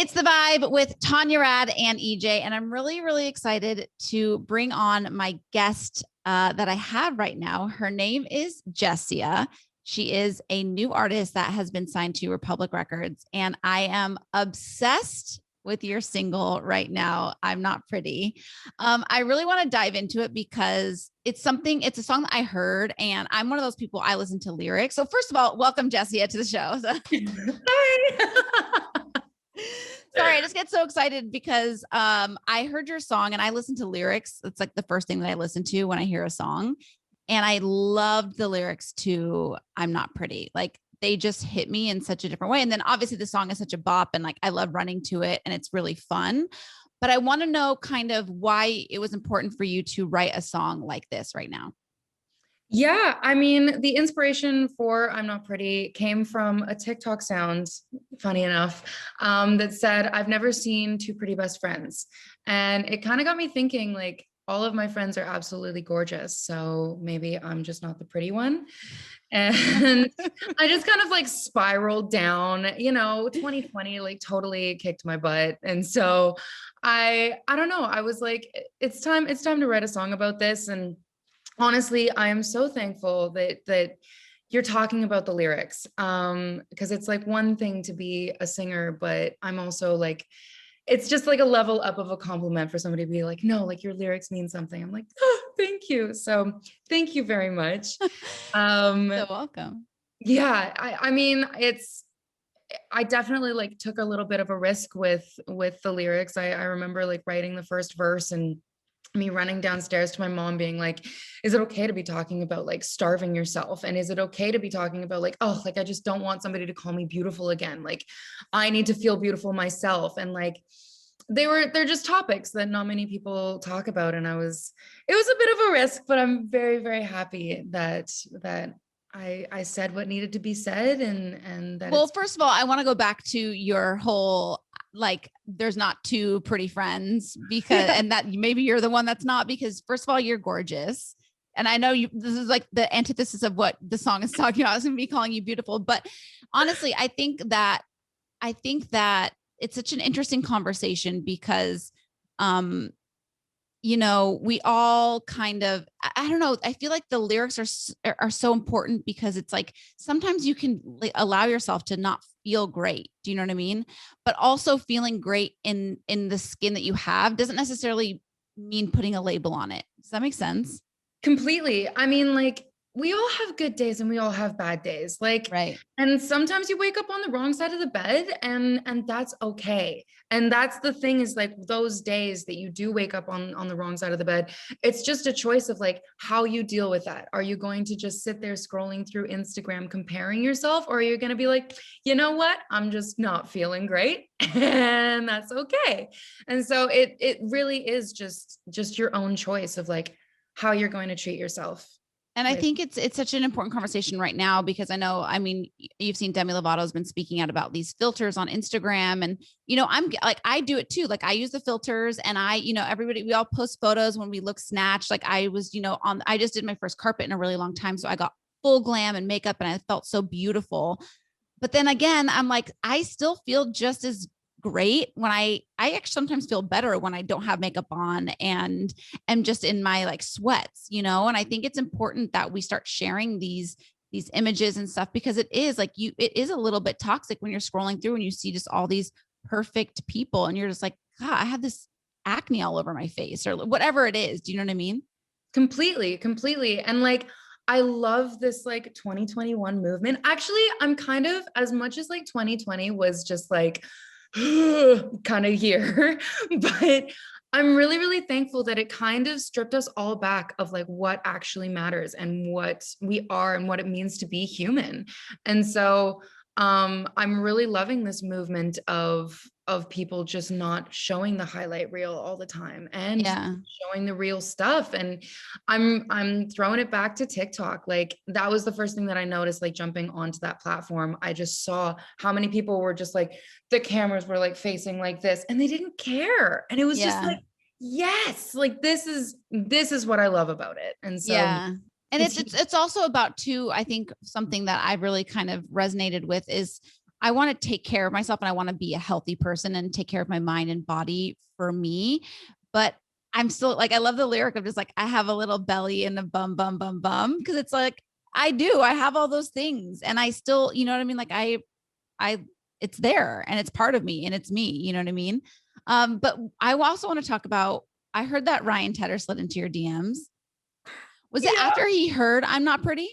It's the Vibe with Tanya Rad and EJ. And I'm really, really excited to bring on my guest that I have right now. Her name is Jessia. She is a new artist that has been signed to Republic Records. And I am obsessed with your single right now, I'm Not Pretty. I really want to dive into it because it's a song that I heard, and I'm one of those people, I listen to lyrics. So first of all, welcome Jessia to the show. Hi. Sorry, I just get so excited because I heard your song and I listen to lyrics. It's like the first thing that I listen to when I hear a song. And I loved the lyrics to I'm Not Pretty. Like they just hit me in such a different way. And then obviously the song is such a bop and like I love running to it and it's really fun. But I want to know kind of why it was important for you to write a song like this right now. Yeah, I mean, the inspiration for I'm Not Pretty came from a TikTok sound, funny enough, that said, I've never seen two pretty best friends. And it kind of got me thinking, like, all of my friends are absolutely gorgeous. So maybe I'm just not the pretty one. And I just kind of like spiraled down, 2020 like totally kicked my butt. And so I don't know, I was like, it's time to write a song about this. And honestly, I am so thankful that you're talking about the lyrics, because it's like one thing to be a singer, but I'm also like, it's just like a level up of a compliment for somebody to be like, no, like your lyrics mean something. I'm like, oh, thank you. So thank you very much. So welcome. Yeah, I mean, I definitely like took a little bit of a risk with the lyrics. I remember like writing the first verse and me running downstairs to my mom being like, is it okay to be talking about like starving yourself? And is it okay to be talking about like, oh, like, I just don't want somebody to call me beautiful again. Like I need to feel beautiful myself. And like, they're just topics that not many people talk about. And it was a bit of a risk, but I'm very, very happy that I said what needed to be said. And that. Well, first of all, I want to go back to your whole, like, there's not two pretty friends because, and that maybe you're the one that's not, because first of all, you're gorgeous. And I know this is like the antithesis of what the song is talking about. I was going to be calling you beautiful, but honestly, I think that it's such an interesting conversation because, we all kind of, I don't know. I feel like the lyrics are so important because it's like, sometimes you can allow yourself to not feel great. Do you know what I mean? But also feeling great in the skin that you have doesn't necessarily mean putting a label on it. Does that make sense? Completely. I mean, like, we all have good days and we all have bad days. Like, right. And sometimes you wake up on the wrong side of the bed and that's okay. And that's the thing is like those days that you do wake up on the wrong side of the bed, it's just a choice of like how you deal with that. Are you going to just sit there scrolling through Instagram, comparing yourself? Or are you going to be like, you know what? I'm just not feeling great and that's okay. And so it really is just your own choice of like how you're going to treat yourself. And I think it's such an important conversation right now because I mean, you've seen Demi Lovato's been speaking out about these filters on Instagram and, I'm like, I do it too. Like I use the filters and we all post photos when we look snatched. Like I was, I just did my first carpet in a really long time. So I got full glam and makeup and I felt so beautiful. But then again, I'm like, I still feel just as great when I actually sometimes feel better when I don't have makeup on and am just in my like sweats, and I think it's important that we start sharing these images and stuff because it is like it is a little bit toxic when you're scrolling through and you see just all these perfect people and you're just like, God, I have this acne all over my face or whatever it is. Do you know what I mean? Completely. And like, I love this like 2021 movement. Actually, I'm kind of, as much as like 2020 was just like, kind of year, but I'm really, really thankful that it kind of stripped us all back of like what actually matters and what we are and what it means to be human. And so I'm really loving this movement of people just not showing the highlight reel all the time and showing the real stuff. And I'm throwing it back to TikTok. Like that was the first thing that I noticed, like jumping onto that platform. I just saw how many people were just like, the cameras were like facing like this and they didn't care. And it was just like, yes, like this is what I love about it. And so and it's also about too, I think something that I really kind of resonated with is I want to take care of myself and I want to be a healthy person and take care of my mind and body for me. But I'm still like, I love the lyric of just like, I have a little belly and a bum, bum, bum, bum. Cause it's like, I have all those things and I still, you know what I mean? Like it's there and it's part of me and it's me, you know what I mean? But I also want to talk about, I heard that Ryan Tedder slid into your DMs. Was it after he heard I'm Not Pretty?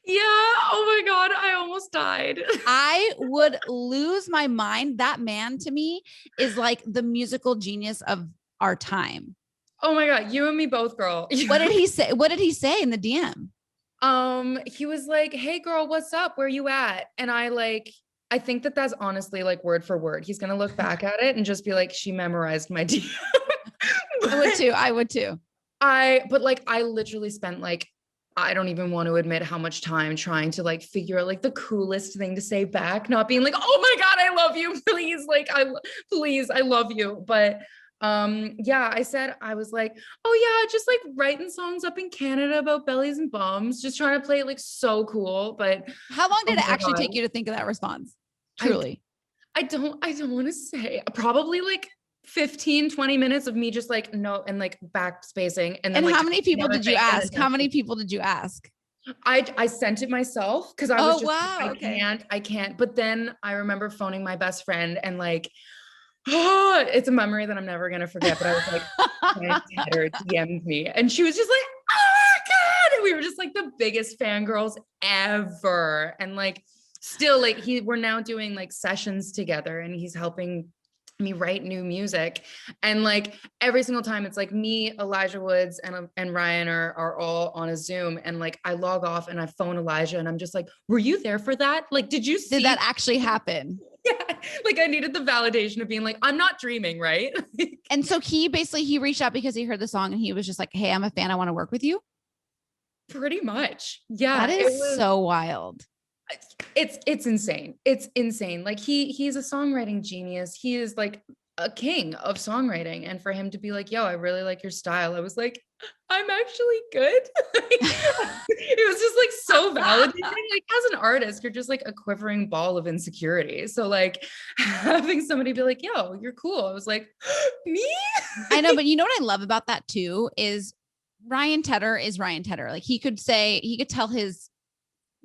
Yeah. Oh my God. I almost died. I would lose my mind. That man to me is like the musical genius of our time. Oh my God. You and me both, girl. What did he say? What did he say in the DM? He was like, "Hey girl, what's up? Where you at?" And I think that that's honestly like word for word. He's going to look back at it and just be like, she memorized my DM. I would too. But like, I literally spent like, I don't even want to admit how much time trying to like figure out like the coolest thing to say back, not being like, "Oh my God, I love you." Please. Like, please, I love you. But yeah, I was like, "Oh yeah, just like writing songs up in Canada about bellies and bums, just trying to play it like so cool." But how long did oh it actually take you to think of that response? Truly. I don't want to say, probably like 15, 20 minutes of me just like, no, and like backspacing. And then and like, how many people did you ask? How many people did you ask? I sent it myself because I was just wow. like, I can't. But then I remember phoning my best friend and like, oh, it's a memory that I'm never gonna forget. But I was like, my Tedder DM'd me, and she was just like, "Oh my God!" And we were just like the biggest fangirls ever. And like, still, like, we're now doing like sessions together, and he's helping me write new music. And like every single time it's like me, Elijah Woods and Ryan are all on a Zoom, and like I log off and I phone Elijah and I'm just like, "Were you there for that? Like, did you see did that actually happen?" Yeah, like I needed the validation of being like, I'm not dreaming, right? And so he reached out because he heard the song and he was just like, "Hey, I'm a fan, I want to work with you." Pretty much. Yeah. That is so wild. It's insane. It's insane. Like he's a songwriting genius. He is like a king of songwriting. And for him to be like, "Yo, I really like your style," I was like, I'm actually good. It was just like so validating. Like as an artist, you're just like a quivering ball of insecurity. So like having somebody be like, "Yo, you're cool." I was like, me? I know, but you know what I love about that too is Ryan Tedder is Ryan Tedder. Like he could tell his,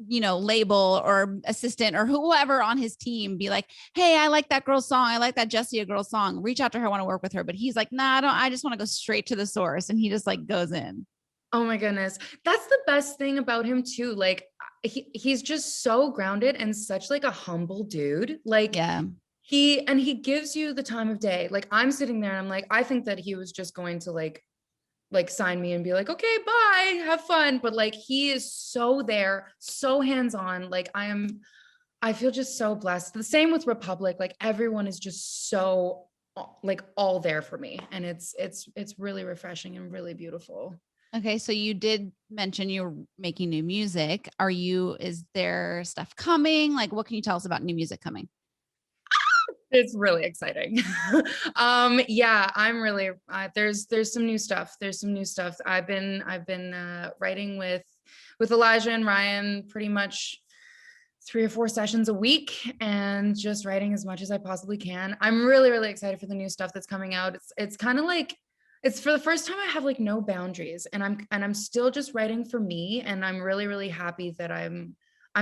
label or assistant or whoever on his team, be like, "Hey, I like that girl's song. I like that Jessia girl's song. Reach out to her. I want to work with her." But he's like, "Nah, I just want to go straight to the source." And he just like goes in. Oh my goodness. That's the best thing about him too. Like he's just so grounded and such like a humble dude. Like yeah. he gives you the time of day. Like I'm sitting there and I'm like, I think that he was just going to like sign me and be like, "Okay, bye, have fun." But like, he is so there, so hands-on. Like I feel just so blessed. The same with Republic. Like everyone is just so like all there for me. And it's really refreshing and really beautiful. Okay. So you did mention you're making new music. Is there stuff coming? Like, what can you tell us about new music coming? It's really exciting. Yeah, I'm really, there's some new stuff. There's some new stuff. I've been writing with Elijah and Ryan pretty much 3 or 4 sessions a week and just writing as much as I possibly can. I'm really, really excited for the new stuff that's coming out. It's kind of like, it's for the first time I have like no boundaries and I'm still just writing for me. And I'm really, really happy that I'm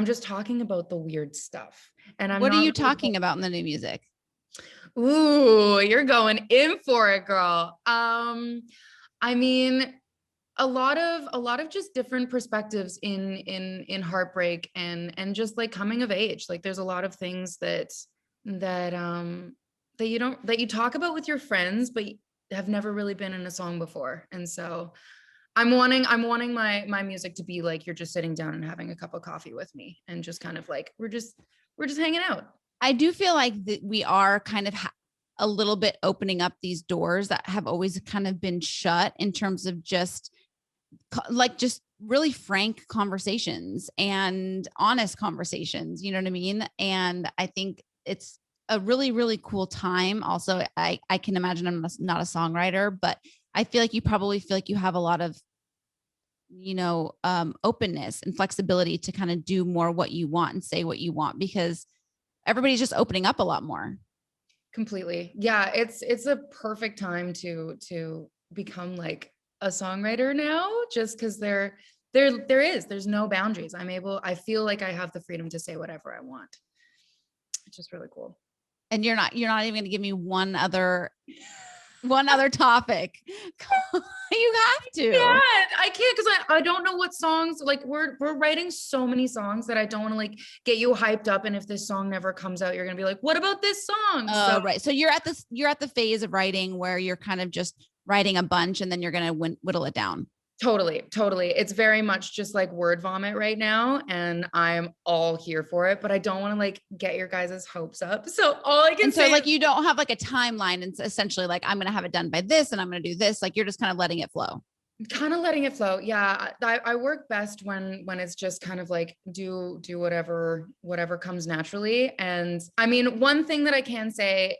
just talking about the weird stuff. And what are you talking about in the new music? Ooh, you're going in for it, girl. I mean, a lot of just different perspectives in heartbreak and just like coming of age. Like there's a lot of things that you talk about with your friends, but have never really been in a song before. And so I'm wanting my music to be like, you're just sitting down and having a cup of coffee with me and just kind of like, we're just hanging out. I do feel like that we are kind of a little bit opening up these doors that have always kind of been shut in terms of just really frank conversations and honest conversations. You know what I mean? And I think it's a really, really cool time. Also, I can imagine I'm not a songwriter, but I feel like you probably feel like you have a lot of, openness and flexibility to kind of do more what you want and say what you want, because everybody's just opening up a lot more. Completely. Yeah. It's a perfect time to become like a songwriter now, just because there's no boundaries. I feel like I have the freedom to say whatever I want. It's just really cool. And you're not even going to give me one other topic. You have to. Yeah, I can't, because I don't know what songs, like we're writing so many songs that I don't want to like get you hyped up, and if this song never comes out, you're gonna be like, what about this song? Oh, right. So you're at the phase of writing where you're kind of just writing a bunch and then you're gonna whittle it down. Totally. It's very much just like word vomit right now, and I'm all here for it, but I don't want to like get your guys' hopes up. So all I can say, like, you don't have like a timeline, and essentially like, I'm going to have it done by this and I'm going to do this. Like, you're just kind of letting it flow. kind of letting it flow. Yeah. I work best when it's just kind of like do whatever comes naturally. And I mean, one thing that I can say,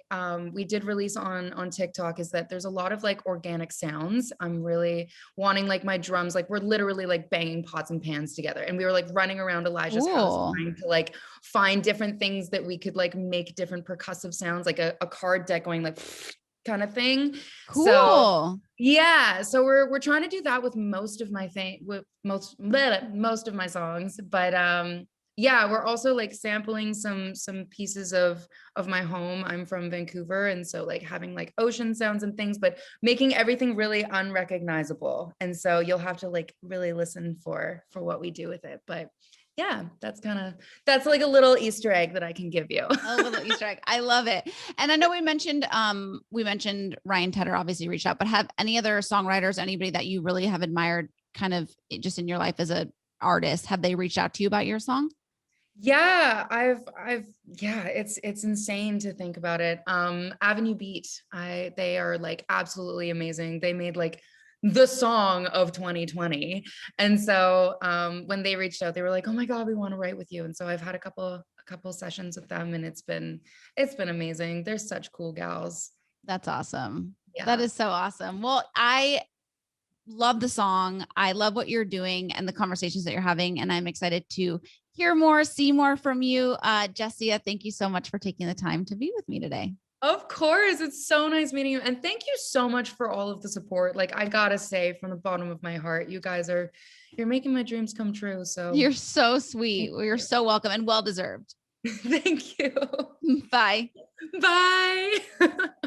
we did release on TikTok, is that there's a lot of like organic sounds. I'm really wanting like my drums, like we're literally like banging pots and pans together, and we were like running around Elijah's house trying to like find different things that we could like make different percussive sounds, like a card deck going like kind of thing. Cool. So yeah, so we're trying to do that with most of my most of my songs, but yeah, we're also like sampling some pieces of my home. I'm from Vancouver, and so like having like ocean sounds and things, but making everything really unrecognizable. And so you'll have to like really listen for what we do with it. But yeah, that's like a little Easter egg that I can give you. A little Easter egg. I love it. And I know we mentioned Ryan Tedder obviously reached out, but have any other songwriters, anybody that you really have admired kind of just in your life as a artist, have they reached out to you about your song? Yeah, yeah, it's insane to think about it. Avenue Beat, they are like absolutely amazing. They made like the song of 2020. And so when they reached out, they were like, oh my God, we want to write with you. And so I've had a couple sessions with them, and it's been amazing. They're such cool gals. That's awesome. Yeah. That is so awesome. Well, I love the song. I love what you're doing and the conversations that you're having. And I'm excited to hear more, see more from you. Jessia, thank you so much for taking the time to be with me today. Of course. It's so nice meeting you. And thank you so much for all of the support. Like, I gotta say from the bottom of my heart, you guys you're making my dreams come true. So you're so sweet. You're so welcome and well-deserved. Thank you. Bye. Bye.